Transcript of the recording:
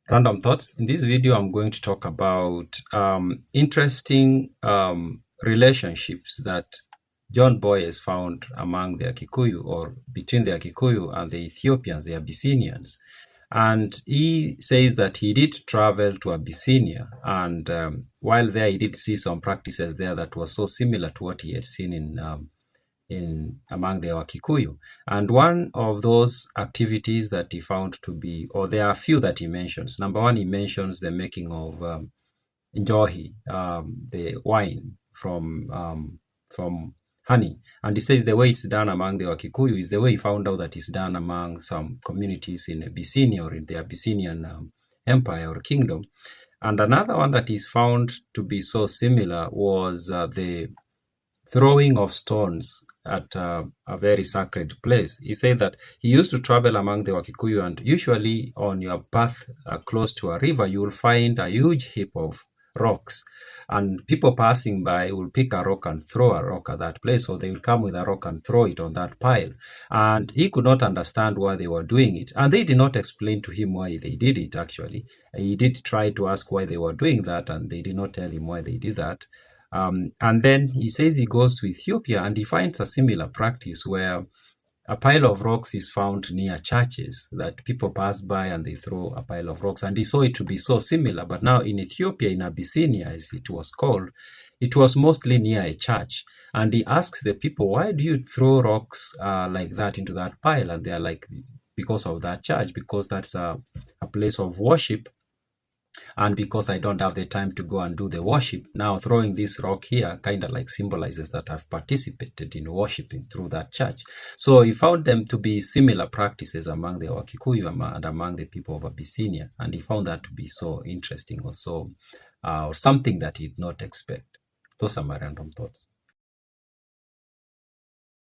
Random thoughts. In this video, I'm going to talk about interesting relationships that John Boy has found among the Agikuyu, or between the Agikuyu and the Ethiopians, the Abyssinians. And he says that he did travel to Abyssinia, and while there, he did see some practices there that were so similar to what he had seen in among the Wakikuyu. And one of those activities that he found to be, or there are a few that he mentions. Number one, he mentions the making of njohi, the wine from honey. And he says the way it's done among the Wakikuyu is the way he found out that it's done among some communities in Abyssinia, or in the Abyssinian empire or kingdom. And another one that is found to be so similar was the throwing of stones at a very sacred place. He said that he used to travel among the Wakikuyu, and usually on your path close to a river, you will find a huge heap of rocks, and people passing by will pick a rock and throw a rock at that place, or they will come with a rock and throw it on that pile. And he could not understand why they were doing it, and they did not explain to him why they did it. Actually, he did try to ask why they were doing that, and they did not tell him why they did that. And then he says he goes to Ethiopia and he finds a similar practice where a pile of rocks is found near churches, that people pass by and they throw a pile of rocks. And he saw it to be so similar. But now in Ethiopia, in Abyssinia, as it was called, it was mostly near a church. And he asks the people, why do you throw rocks like that into that pile? And they're like, because of that church, because that's a place of worship. And because I don't have the time to go and do the worship, now throwing this rock here kind of like symbolizes that I've participated in worshiping through that church. So he found them to be similar practices among the Wakikuyu and among the people of Abyssinia. And he found that to be so interesting, or so, or something that he did not expect. Those are my random thoughts.